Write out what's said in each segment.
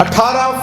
18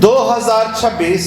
2026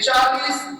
40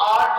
8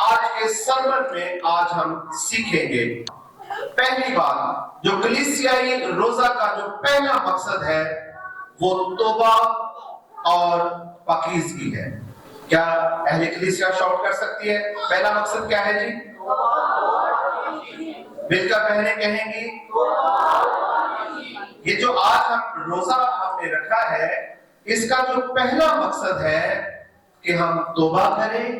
آج کے سرمن میں آج ہم سیکھیں گے۔ پہلی بات جو کلیسیائی روزہ کا جو پہلا مقصد ہے وہ توبہ اور پاکیزگی ہے۔ کیا اہل کلیسیا شاؤٹ کر سکتی ہے؟ پہلا مقصد کیا ہے جی؟ مل کر بہنیں کہیں گی یہ جو آج ہم روزہ ہم نے رکھا ہے اس کا جو پہلا مقصد ہے کہ ہم توبہ کریں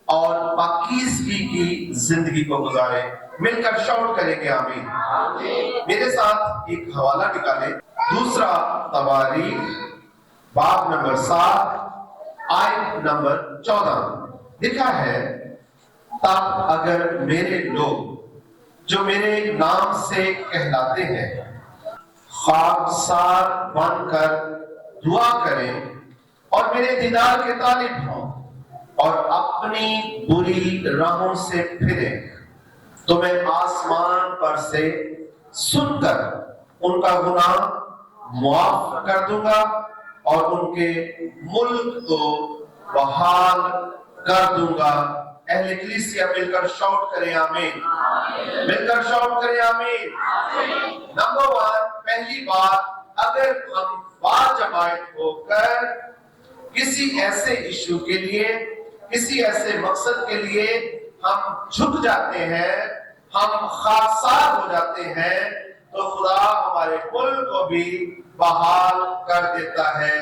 اور پاکیزگی کی زندگی کو گزاریں۔ مل کر شاؤٹ کریں گے آمین۔ میرے ساتھ ایک حوالہ نکالیں، دوسرا تواریخ باب نمبر 7 آیت نمبر 14 لکھا ہے، تب اگر میرے لوگ جو میرے نام سے کہلاتے ہیں خاکسار بن کر دعا کریں اور میرے دیدار کے طالب ہوں اور اپنی بری راہوں سے پھریں تو میں آسمان پر سے سن کر ان کا گناہ معاف کر دوں گا اور ان کے ملک کو بحال کر دوں گا۔ اہل کلیسیا مل کر شاؤٹ کریں آمین، مل کر شاؤٹ کریں آمین۔ نمبر 1، پہلی بات، اگر ہم باجماعت ہو کر کسی ایسے ایشو کے لیے، کسی ایسے مقصد کے لیے ہم جھک جاتے ہیں، ہم خاکسار ہو جاتے ہیں تو خدا ہمارے ملک کو بھی بحال کر دیتا ہے۔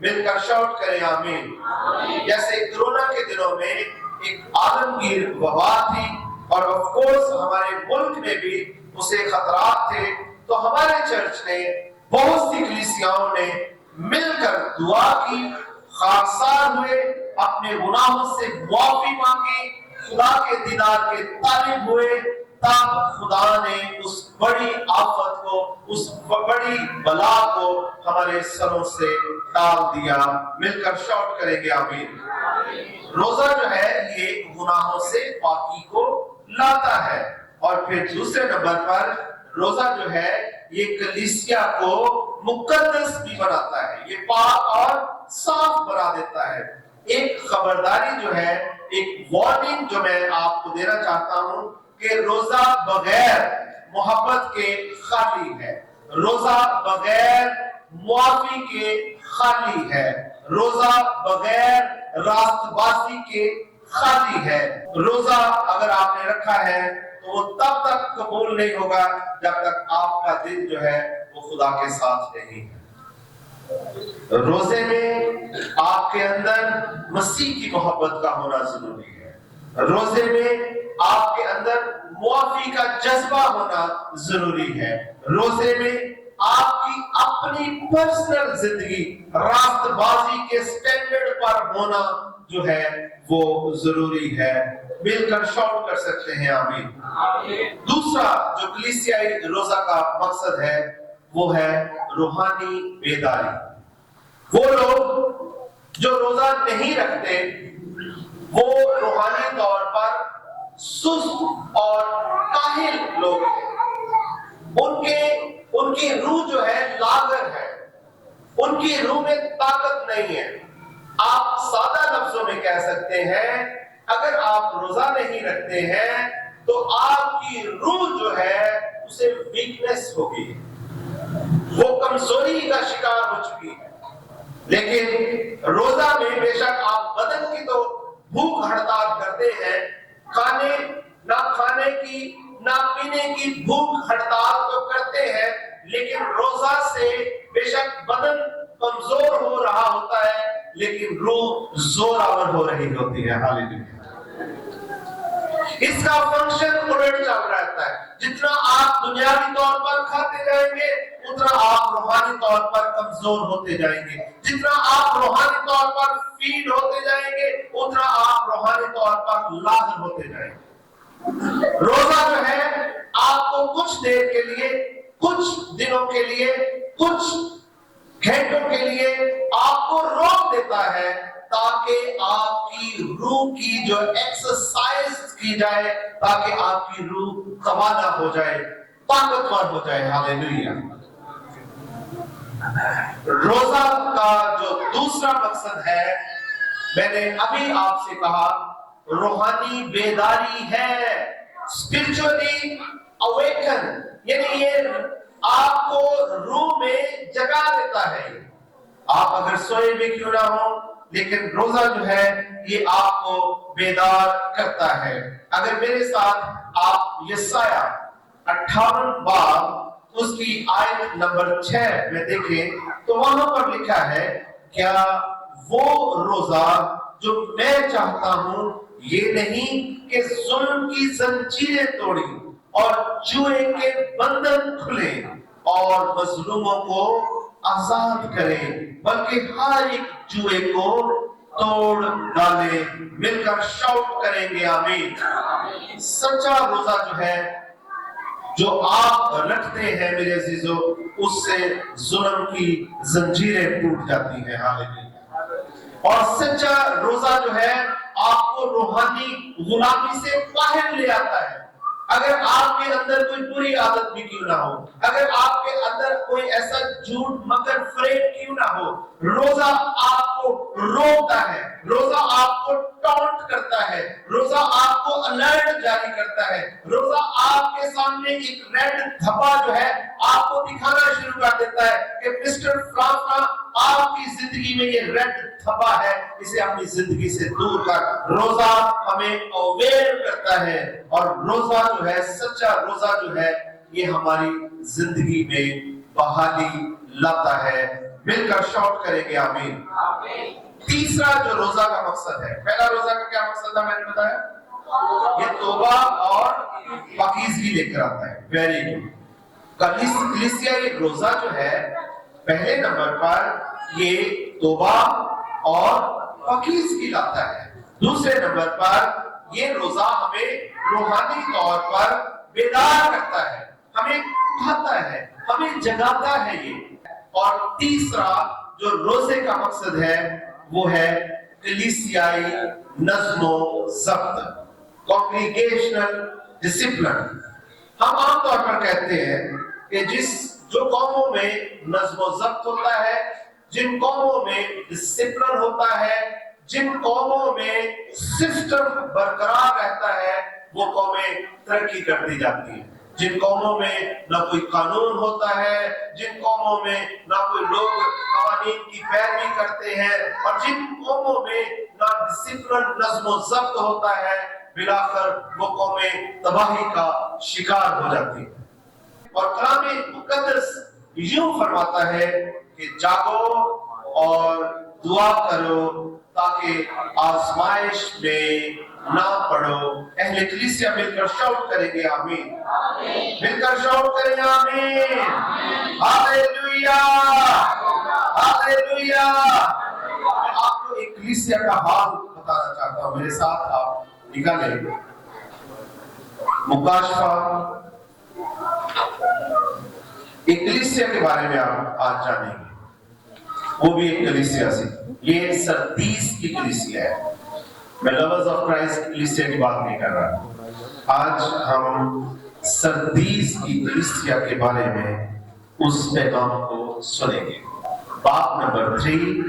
مل کر شاؤٹ کریں آمین۔ جیسے کرونا کے دنوں میں ایک عالمگیر وبا تھی اور آف کورس ہمارے ملک میں بھی اسے خطرات تھے، تو ہمارے چرچ نے بہت سی کلیسیاؤں نے مل کر دعا کی، خاکسار ہوئے، اپنے گناہوں سے معافی مانگی، خدا کے دیدار کے طالب ہوئے، تب خدا نے اس بڑی آفت کو، اس بڑی بلا کو ہمارے سروں سے ٹال دیا۔ مل کر شاؤٹ کریں گے آمین۔ روزہ جو ہے یہ گناہوں سے پاکی کو لاتا ہے، اور پھر دوسرے نمبر پر روزہ جو ہے یہ کلیسیا کو مقدس بھی بناتا ہے، یہ پاک اور صاف بنا دیتا ہے۔ ایک خبرداری جو ہے، ایک وارننگ جو میں آپ کو دینا چاہتا ہوں کہ روزہ بغیر محبت کے خالی ہے، روزہ بغیر معافی کے خالی ہے، روزہ بغیر راست بازی کے خالی ہے۔ روزہ اگر آپ نے رکھا ہے تو وہ تب تک قبول نہیں ہوگا جب تک آپ کا دل جو ہے وہ خدا کے ساتھ نہیں ہے۔ روزے میں آپ کے اندر مسیح کی محبت کا ہونا ضروری ہے، روزے میں آپ کے اندر معافی کا جذبہ ہونا ضروری ہے، روزے میں آپ کی اپنی پرسنل زندگی راست بازی کے سٹینڈرڈ پر ہونا جو ہے وہ ضروری ہے۔ مل کر شاؤٹ کر سکتے ہیں آمین۔ دوسرا جو کلیسیائی روزہ کا مقصد ہے وہ ہے روحانی بیداری۔ وہ لوگ جو روزہ نہیں رکھتے وہ روحانی طور پر سست اور کاہل لوگ ہیں، ان کی روح جو ہے لاغر ہے، ان کی روح میں طاقت نہیں ہے۔ آپ سادہ لفظوں میں کہہ سکتے ہیں اگر آپ روزہ نہیں رکھتے ہیں تو آپ کی روح جو ہے اسے ویکنس ہوگی، وہ کمزوری کا شکار ہو چکی ہے۔ لیکن روزہ میں بے شک آپ بدن کی تو بھوک ہڑتال کرتے ہیں، نہ کھانے کی نہ پینے کی بھوک ہڑتال تو کرتے ہیں، لیکن روزہ سے بے شک بدن کمزور ہو رہا ہوتا ہے لیکن روح زور آور ہو رہی ہوتی ہے۔ ہاللیلویا۔ اس کا فنکشن الٹ چل رہتا ہے، جتنا آپ دنیاوی طور پر کھاتے جائیں گے اتنا آپ روحانی طور پر کمزور ہوتے جائیں گے، جتنا آپ روحانی طور پر فیڈ ہوتے جائیں گے اتنا آپ روحانی طور پر لاغر ہوتے جائیں گے۔ روزہ جو ہے آپ کو کچھ دیر کے لیے، کچھ دنوں کے لیے، کچھ گھنٹوں کے لیے آپ کو روک دیتا ہے تاکہ آپ کی روح کی جو ایکسرسائز کی جائے، تاکہ آپ کی روح توانا ہو جائے، طاقتور ہو جائے۔ ہاللیلویا۔ روزہ کا جو دوسرا مقصد ہے، میں نے ابھی آپ سے کہا روحانی بیداری ہے. Spiritually awaken یعنی یہ آپ کو روح میں جگا دیتا ہے. آپ اگر سوئے بھی کیوں نہ ہو لیکن روزہ جو ہے یہ آپ کو بیدار کرتا ہے. اگر میرے ساتھ آپ یسایہ 58 باب اس کی آیت نمبر 6 میں دیکھیں تو وہاں پر لکھا ہے کیا وہ روزہ جو میں چاہتا ہوں یہ نہیں کہ ظلم کی زنجیریں توڑی اور جوئے کے بندن کھلے اور مظلوموں کو آزاد کرے بلکہ ہر ایک جوئے کو توڑ ڈالے. مل کر شاؤٹ کریں گے آمین. سچا روزہ جو ہے جو آپ رکھتے ہیں میرے عزیزو اس سے ظلم کی زنجیریں ٹوٹ جاتی ہیں. ہاللیلویا. اور سچا روزہ جو ہے آپ کو روحانی غلامی سے باہر لے آتا ہے. اگر آپ کے اندر کوئی بری عادت بھی کیوں نہ ہو, اگر آپ کے اندر کوئی ایسا جھوٹ مکر فریب کیوں نہ ہو, روزہ آپ کو روکتا ہے, روزہ آپ کو ٹونٹ کرتا ہے, روزہ آپ کو الرٹ جاری کرتا ہے, روزہ آپ کے سامنے ایک ریڈ دھبا جو ہے آپ کو دکھانا شروع کر دیتا ہے کہ مسٹر فرانسا آپ کی زندگی میں یہ ریڈ دھبا ہے, اسے اپنی زندگی سے دور کر. روزہ ہمیں اویئر کرتا ہے اور روزہ جو ہے سچا روزہ جو ہے یہ ہماری زندگی میں بحالی لاتا ہے. مل کر شاؤٹ کریں گے آمین. تیسرا جو روزہ کا مقصد ہے, پہلا روزہ کا کیا مقصد تھا میں نے بتایا, یہ توبہ اور پاکیزگی لے کر آتا ہے. Very good. کلیسیائی روزہ جو ہے پہلے نمبر پر یہ توبہ اور پاکیزگی لاتا ہے. دوسرے نمبر پر یہ روزہ ہمیں روحانی طور پر بیدار کرتا ہے, ہمیں اٹھاتا ہے, ہمیں جگاتا ہے یہ. اور تیسرا جو روزے کا مقصد ہے وہ ہے کلیسیائی نظم و ضبط, کانگریگیشنل ڈسپلن. ہم عام طور پر کہتے ہیں کہ جو قوموں میں نظم و ضبط ہوتا ہے, جن قوموں میں ڈسپلن ہوتا ہے, جن قوموں میں سسٹم برقرار رہتا ہے وہ قومیں ترقی کرتی جاتی ہیں. جن قوموں میں نہ کوئی قانون ہوتا ہے, جن قوموں میں نہ کوئی لوگ قوانین کی پیروی کرتے ہیں, اور جن قوموں میں نہ ڈسپلن نظم و ضبط ہوتا ہے, بلاخر وہ قومیں تباہی کا شکار ہو جاتی ہیں. اور کلام مقدس یوں فرماتا ہے کہ جاگو اور دعا کرو تاکہ آزمائش میں نہ پڑو. اہل کلیسیا مل کر شاؤٹ کریں گے آمین. مل کر شاؤٹ کریں گے آمین. ہاللیلویا ہاللیلویا. میں آپ کو ایک کلیسیا کا حال بتانا چاہتا ہوں, میرے ساتھ آپ نکالیں مکاشفہ ایک کلیسیا کے بارے میں آپ آج جانیں گے. وہ بھی ایک کلیسیا سے, یہ سردیس کی کلیسیا ہے. میں لورز آف کرائسٹ کلیسیا کی بات نہیں کر رہا, آج ہم سردیس کی کلیسیا کے بارے میں اس پیغام کو سنیں گے. باب نمبر 3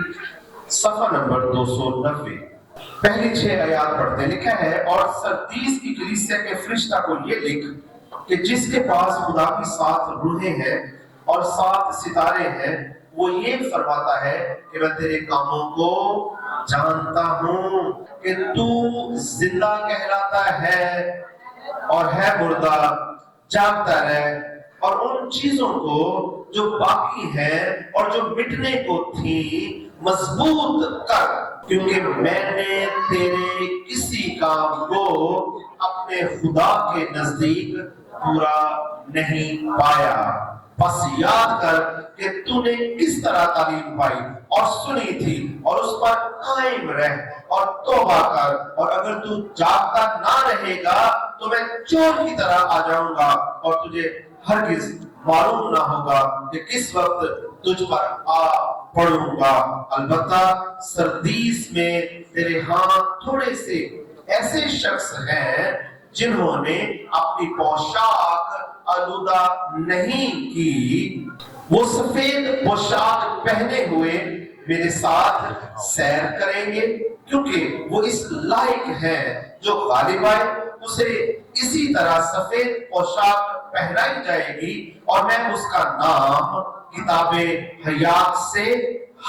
صفحہ نمبر 290 پہلی 6 آیات پڑھتے. لکھا ہے اور سردیس کی کلیسیا کے فرشتہ کو یہ لکھ کہ جس کے پاس خدا کی 7 روحیں ہیں اور 7 ستارے ہیں, وہ یہ فرماتا ہے کہ میں تیرے کاموں کو جانتا ہوں کہ تو زندہ کہلاتا ہے اور ہے مردہ. جاگتا رہ اور ان چیزوں کو جو باقی ہیں اور جو مٹنے کو تھی مضبوط کر, کیونکہ میں نے تیرے کسی کام کو اپنے خدا کے نزدیک پورا نہیں پایا. بس یاد کر کہ تو نے کس طرح تعلیم پائی اور سنی تھی اور اس پر قائم رہ اور توبہ کر, اور اگر تو جاگتا نہ رہے گا تو میں چور کی طرح آ جاؤں گا اور تجھے ہرگز معلوم نہ ہوگا کہ کس وقت تجھ پر آ پڑوں گا. البتہ سردیس میں تیرے ہاں تھوڑے سے ایسے شخص ہیں جنہوں نے اپنی پوشاک آلودہ نہیں کی. وہ سفید پوشاک پہنے ہوئے میرے ساتھ سیر کریں گے، کیونکہ وہ اس لائق ہے جو غالب آئے اسے اسی طرح سفید پوشاک پہنائی جائے گی، اور میں اس کا نام کتاب حیات سے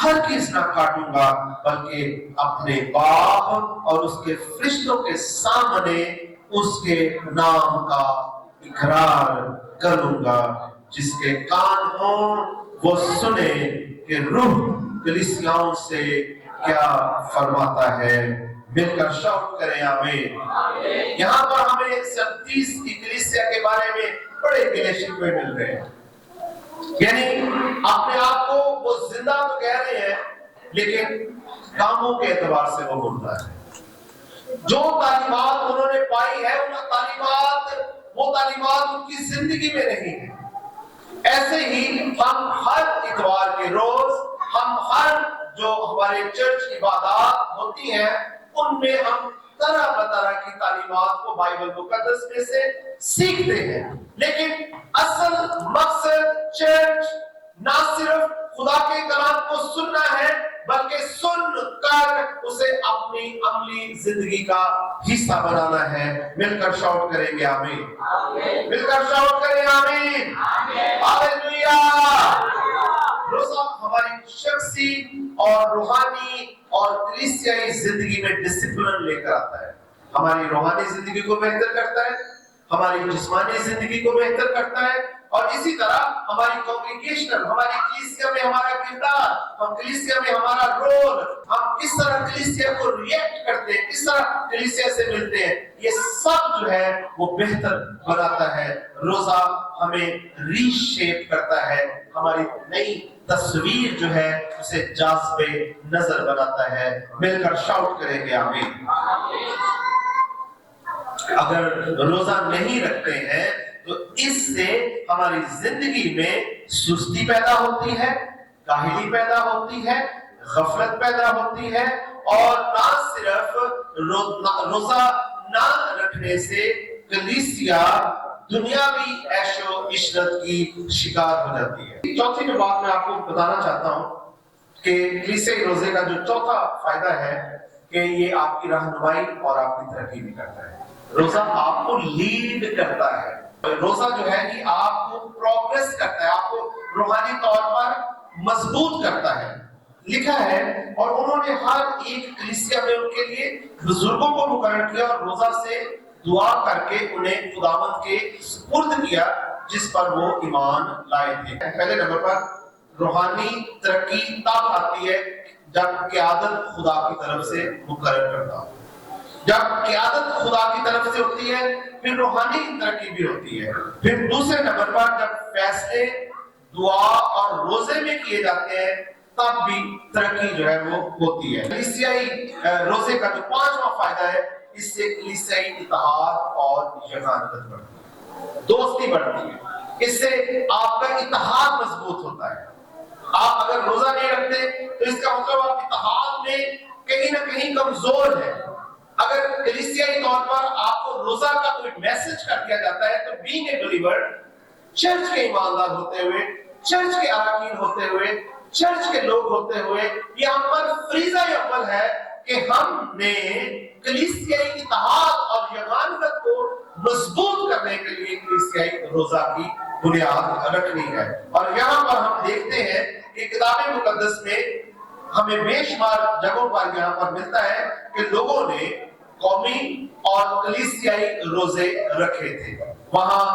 ہرگز نہ کاٹوں گا، بلکہ اپنے باپ اور اس کے فرشتوں کے سامنے اس کے نام کا اقرار کروں گا۔ جس کے کان ہوں وہ سنے کہ روح کلیسیاؤں سے کیا فرماتا ہے۔ مل کر شاؤٹ کریں آمین۔ یہاں پر ہمیں 37 کی کلیسیا کے بارے میں بڑے گلے شکوے مل رہے ہیں، یعنی اپنے آپ کو وہ زندہ تو کہہ رہے ہیں لیکن کاموں کے اعتبار سے وہ مردہ ہے۔ جو تعلیمات انہوں نے پائی ہے وہ تعلیمات ان کی زندگی میں نہیں ہے۔ ایسے ہی ہم ہر اتوار کے روز جو ہمارے چرچ عبادات ہوتی ہیں ان میں ہم طرح بطرح کی تعلیمات کو بائبل مقدس میں سے سیکھتے ہیں، لیکن اصل مقصد چرچ نہ صرف خدا کے کلام کو سننا ہے بلکہ سن کر اسے اپنی عملی زندگی کا حصہ بنانا ہے۔ مل کر شاؤٹ کریں گے آمین، مل کر شاؤٹ کریں آمین، ہاللیلویا۔ روزہ ہماری شخصی اور روحانی اور کلیسیائی زندگی میں ڈسپلن لے کر آتا ہے، ہماری روحانی زندگی کو بہتر کرتا ہے، ہماری جسمانی زندگی کو بہتر کرتا ہے، اور اسی طرح ہماری کانگریگیشنل، ہماری کلیسیا میں ہمارا کردار، ہم کلیسیا میں ہمارا رول، ہم کس طرح کلیسیا کو ریئیکٹ کرتے ہیں، کس طرح کلیسیا سے ملتے ہیں، یہ سب جو ہے وہ بہتر بناتا ہے۔ روزہ ہمیں ری شیپ کرتا ہے، ہماری نئی تصویر جو ہے اسے جاذب نظر بناتا ہے۔ مل کر شاؤٹ کریں گے آمین۔ اگر روزہ نہیں رکھتے ہیں تو اس سے ہماری زندگی میں سستی پیدا ہوتی ہے، کاہلی پیدا ہوتی ہے، غفلت پیدا ہوتی ہے، اور نہ صرف روزہ نہ رکھنے سے کلیسیا دنیاوی عیش و عشرت کی شکار ہو جاتی ہے۔ چوتھی جو بات میں آپ کو بتانا چاہتا ہوں کہ کلیسیائی روزے کا جو چوتھا فائدہ ہے کہ یہ آپ کی رہنمائی اور آپ کی ترقی بھی کرتا ہے۔ روزہ آپ کو لیڈ کرتا ہے، روزہ جو ہے کہ آپ کو پروگریس کرتا ہے، آپ کو روحانی طور پر مضبوط کرتا ہے۔ لکھا ہے، اور انہوں نے ہر ایک کلیسیا میں ان کے لیے بزرگوں کو مقرر کیا اور روزہ سے دعا کر کے انہیں خداوند کے سپرد کیا جس پر وہ ایمان لائے تھے۔ پہلے نمبر پر روحانی ترقی تب آتی ہے جب قیادت خدا کی طرف سے مقرر کرتا ہو۔ جب قیادت خدا کی طرف سے ہوتی ہے پھر روحانی ترقی بھی ہوتی ہے۔ پھر دوسرے نمبر پر جب فیصلے دعا اور روزے میں کیے جاتے ہیں تب بھی ترقی جو ہے وہ ہوتی ہے۔ کلیسیائی روزے کا جو پانچواں فائدہ ہے، اس سے کلیسیائی اتحاد اور یگانت بڑھتی ہے، دوستی بڑھتی ہے، اس سے آپ کا اتحاد مضبوط ہوتا ہے۔ آپ اگر روزہ نہیں رکھتے تو اس کا مطلب آپ اتحاد میں کہیں نہ کہیں کمزور ہے۔ اگر کلیسیائی طور پر آپ کو روزہ کا کوئی میسج کر دیا جاتا ہے تو بینگ اے بلیور، چرچ کے ایماندار ہوتے ہوئے، چرچ کے اراکین ہوتے ہوئے، چرچ کے لوگ ہوتے ہوئے، یہ ہم پر فریضہ اول ہے کہ ہم نے کلیسیائی اتحاد اور یگانت کو مضبوط کرنے کے لیے کلیسیائی روزہ کی بنیاد رکھنی ہے۔ اور یہاں پر ہم دیکھتے ہیں کہ کتاب مقدس میں ہمیں بے شمار جگہوں پر یہاں پر ملتا ہے کہ لوگوں نے قومی اور کلیسیائی روزے رکھے تھے۔ وہاں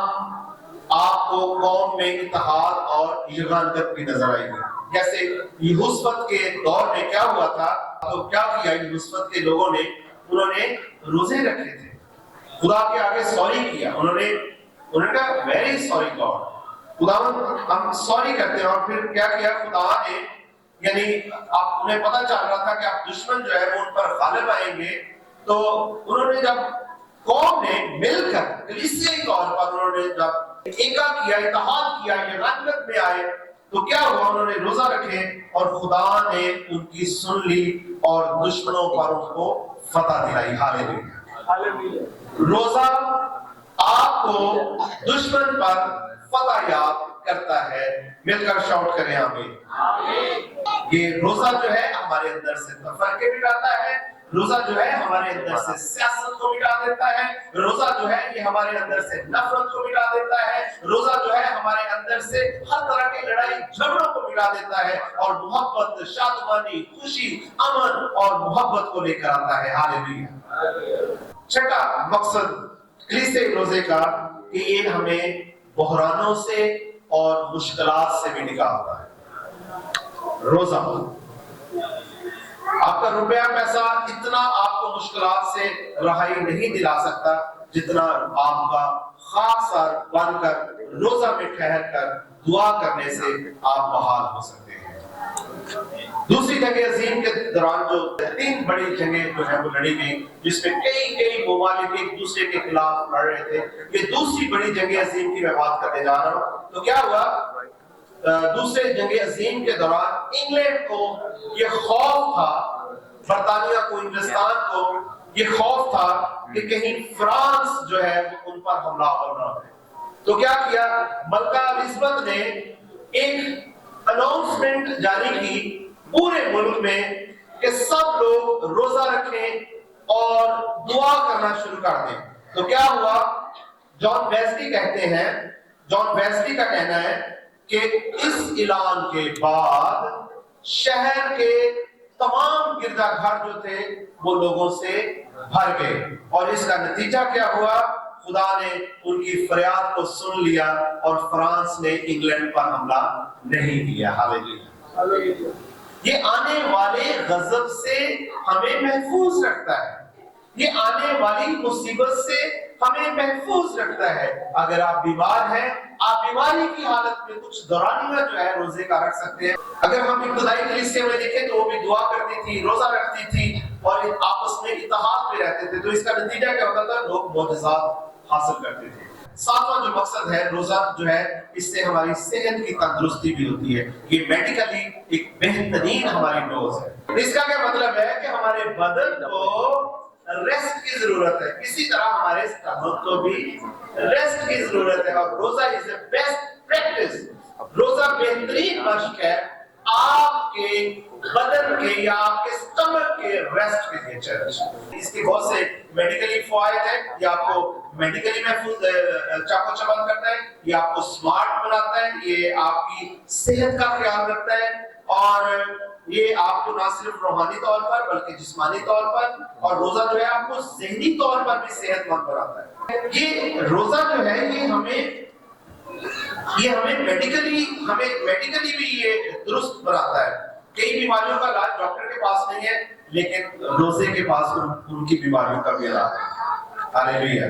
آپ کو قوم میں اتحاد اور یگانت بھی نظر آئے گی۔ جیسے یہوشفت کے دور میں کیا ہوا تھا، تو کیا کیا یہوشفت کے لوگوں نے، انہوں نے روزے رکھے تھے، خدا کے آگے سوری کیا، انہوں نے کہا ویری سوری گاڈ، خداوند ہم سوری کرتے ہیں۔ اور پھر کیا کیا خدا نے، یعنی آپ انہیں پتہ چل رہا تھا کہ آپ دشمن جو ہے وہ ان پر غالب آئیں گے، تو انہوں نے جب قوم نے مل کر کلیسیائی طور پر انہوں نے جب ایکا کیا، اتحاد کیا، یگانت میں آئے، تو کیا ہوا، انہوں نے روزہ رکھے اور خدا نے ان کی سن لی اور دشمنوں پر ان کو فتح دلائی۔ ہاللیلویا۔ روزہ آپ کو دشمن پر فتح یاب کرتا ہے. مل کر شاؤٹ کریں آمین. یہ روزہ جو ہے ہمارے اندر سے تفرقے مٹاتا ہے. روزہ جو ہے ہمارے اندر سے سیاست کو مٹا دیتا ہے. روزہ جو ہے یہ ہمارے اندر سے نفرت کو مٹا دیتا ہے. روزہ جو ہے ہمارے اندر سے ہر طرح کی لڑائی جھگڑوں کو مٹا دیتا ہے اور محبت، شادمانی، خوشی، امن اور محبت کو لے کر آتا ہے. ہاللیلویہ. چھٹا مقصد کلیسیائی روزے کا کہ یہ ہمیں بحرانوں سے اور مشکلات سے بھی نکالتا ہے. روزہ آپ کا روپیہ پیسہ اتنا آپ کو مشکلات سے رہائی نہیں دلا سکتا جتنا آپ کا خاکسار بن کر روزہ میں ٹھہر کر دعا کرنے سے آپ بحال ہو سکتے ہیں. دوسری جنگ عظیم کے دوران جو 3 بڑی جنگیں جو ہیں وہ لڑی گئی جس میں کئی ممالک ایک دوسرے کے خلاف لڑ رہے تھے. یہ دوسری بڑی جنگ عظیم کی میں بات کرنے جا رہا ہوں. تو کیا ہوا دوسرے جنگ عظیم کے دوران انگلینڈ کو یہ خوف تھا، برطانیہ کو، ہندوستان کو یہ خوف تھا کہ کہیں فرانس جو ہے ان پر حملہ آور نہ ہو. تو کیا کیا ملکہ الزبتھ نے ایک اناؤنسمنٹ جاری کی پورے ملک میں کہ سب لوگ روزہ رکھیں اور دعا کرنا شروع کر دیں. تو کیا ہوا جان ویسلی کہتے ہیں، جان ویسلی کا کہنا ہے کہ اس اعلان کے بعد شہر کے تمام گرجا گھر جو تھے وہ لوگوں سے بھر گئے اور اس کا نتیجہ کیا ہوا؟ خدا نے ان کی فریاد کو سن لیا اور فرانس نے انگلینڈ پر حملہ نہیں کیا. ہاللیلویہ. یہ آنے والے غضب سے ہمیں محفوظ رکھتا ہے. یہ آنے والی مصیبت سے ہمیں محفوظ رکھتا ہے. اگر آپ بیمار ہیں، آپ بیماری کی حالت میں کچھ دورانیہ جو ہے روزے کا رکھ سکتے ہیں. اگر ہم ابتدائی کلیسیا میں دیکھیں تو وہ بھی دعا کرتی تھی، روزہ رکھتی تھی اور آپس میں اتحاد میں رہتے تھے. تو اس کا نتیجہ کیا ہوتا تھا؟ لوگ معجزات حاصل کرتے تھے. 7واں جو مقصد ہے روزہ جو ہے اس سے ہماری صحت کی تندرستی بھی ہوتی ہے. یہ میڈیکلی ایک بہترین ہماری ڈوز ہے. اس کا کیا مطلب ہے کہ ہمارے بدن کو ریسٹ کی ضرورت ہے، اسی طرح ہمارے اسٹمک کو بھی ریسٹ کی ضرورت ہے. اور روزہ از اے بیسٹ پریکٹس. روزہ بہترین مشق ہے آپ کے بدن کے یا آپ کے اسٹمک کے ریسٹ کے لیے. چرچ اس کے بہت سے میڈیکلی فوائد ہیں. یہ آپ کو میڈیکلی محفوظ چاقو چبند کرتا ہے، یہ آپ کو سمارٹ بناتا ہے، یہ آپ کی صحت کا خیال رکھتا ہے اور یہ آپ کو نہ صرف روحانی طور پر بلکہ جسمانی طور پر اور روزہ جو ہے آپ کو ذہنی طور پر بھی صحت مند بناتا ہے. یہ روزہ جو ہے یہ ہمیں میڈیکلی بھی یہ درست بناتا ہے. کئی بیماریوں کا علاج ڈاکٹر کے پاس نہیں ہے لیکن روزے کے پاس ان کی بیماریوں کا بھی علاج ہے. ہاللیلویہ.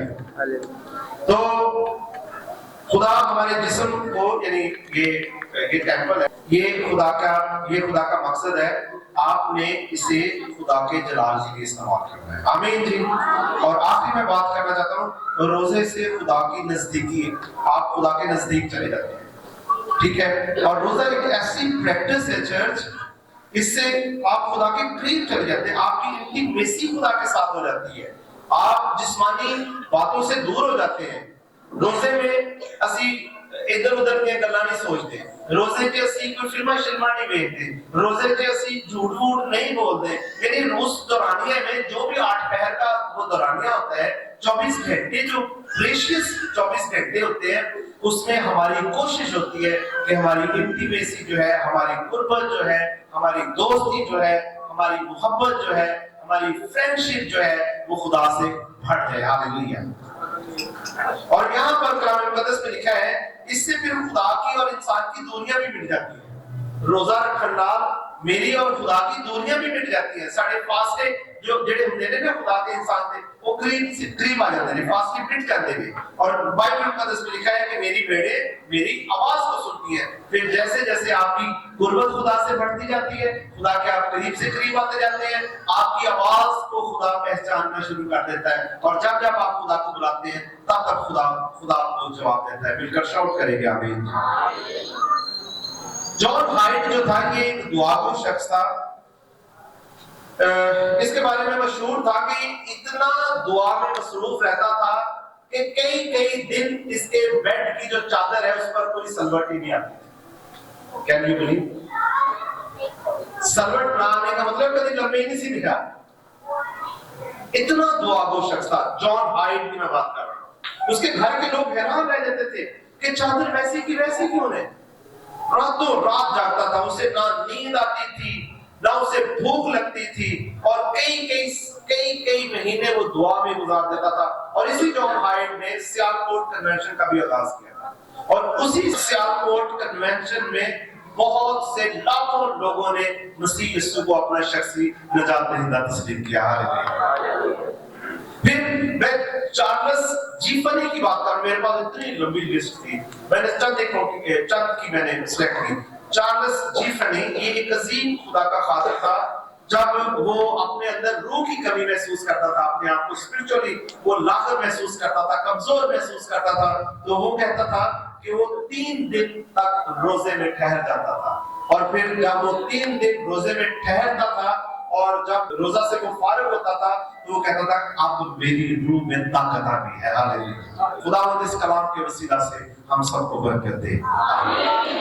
تو خدا ہمارے جسم کو یعنی یہ ٹیمپل ہے، یہ خدا کا مقصد ہے. آپ نے اسے خدا کے جلال کے لیے استعمال کرنا ہے. آمین جی. اور آخری میں بات کرنا چاہتا ہوں روزے سے خدا کی نزدیکی. آپ خدا کے نزدیک چلے جاتے ہیں، ٹھیک ہے. اور روزہ ایک ایسی پریکٹس ہے چرچ، اس سے آپ خدا کے قریب چلے جاتے ہیں. آپ کی انٹیمیسی خدا کے ساتھ ہو جاتی ہے. آپ جسمانی باتوں سے دور ہو جاتے ہیں. روزے میں اسی ادھر ادھر کی گلاں نہیں سوچتے. روزے کے اسی کوئی فلمیں نہیں دیکھتے. روزے کے اسی جھوٹ نہیں بولتے. یعنی اس دورانیہ میں جو بھی 8 پہر کا وہ دورانیہ ہوتا ہے، 24 گھنٹے جو پریشیس 24 گھنٹے ہوتے ہیں، اس میں ہماری کوشش ہوتی ہے کہ ہماری انٹیمیسی جو ہے، ہماری قربت جو ہے، ہماری دوستی جو ہے، ہماری محبت جو ہے، ہماری فرینڈشپ جو ہے وہ خدا سے بڑھ جائے. ہاللیلویہ. اور یہاں پر کلام مقدس میں لکھا ہے اس سے پھر خدا کی اور انسان کی دوریاں بھی مٹ جاتی ہیں. روزہ رکھنا میری اور خدا کی دوریاں بھی مٹ جاتی ہیں. ساڑھے فاصلے جو جڑے ہوندے نے نا خدا کے انسان دے وہ قریب آ جاتے ہیں، فاصلے مٹ جاتے ہیں. اور بائبل مقدس میں لکھا ہے کہ میری بیڑے میری آواز کو سنتی ہیں. پھر جیسے جیسے آپ کی قربت خدا سے بڑھتی جاتی ہے، خدا کے آپ قریب سے قریب آتے جاتے ہیں، آپ کی آواز کو خدا پہچاننا شروع کر دیتا ہے. اور جب جب آپ خدا کو بلاتے ہیں تب تب خدا آپ کو جواب دیتا ہے. مل کر شاؤٹ کریں گے آمین. جان ہائٹ جو تھا یہ ایک دعا کو شخص تھا. اس کے بارے میں مشہور تھا کہ اتنا دعا میں مصروف رہتا تھا کہ کئی دن اس کے بیڈ کی جو چادر ہے اس پر کوئی سلوٹ ہی نہیں آتی. Can you believe? سلوٹ نہ آنے کا مطلب کبھی لمبے ہی نہیں سی دکھا. اتنا دعا گو شخص تھا. جان ہائیڈ کی میں بات کر رہا ہوں. اس کے گھر کے لوگ حیران رہ جاتے تھے کہ چادر ویسی کی ویسی کیوں ہے. راتوں رات جاگتا تھا. اسے نہ نیند آتی تھی نہ اسے بھوک لگتی تھی اور کئی مہینے وہ دعا میں گزار دیتا تھا. اور اسی جان ہائیڈ نے سیالکوٹ کنونشن کا بھی آغاز کیا تھا اور اسی سیالکوٹ کنونشن میں بہت سے لاکھوں لوگوں نے مسیح یسوع کو اپنا شخصی نجات دہندہ تسلیم کیا. پھر میں چارلس جی فنی کی بات کروں. میرے پاس اتنی لمبی لسٹ تھی, میں نے چند کی میں نے سلیکٹ کی. چارلس جی فنی یہ ایک عظیم خدا کا خادم تھا. جب وہ اپنے اندر روح کی کمی محسوس کرتا تھا, اپنے آپ کو اسپرچولی وہ لاغر محسوس کرتا تھا, کمزور محسوس کرتا تھا, تو وہ کہتا تھا کہ وہ 3 دن تک روزے میں ٹھہر جاتا تھا. اور پھر جب وہ 3 دن روزے میں ٹھہرتا تھا اور جب روزہ سے وہ فارغ ہوتا تھا تو وہ کہتا تھا اب میری روح میں طاقت آ گئی ہے. ہاللیلویا. خداوند اس کلام کے وسیلہ سے ہم سب کو برکت دے. آمین.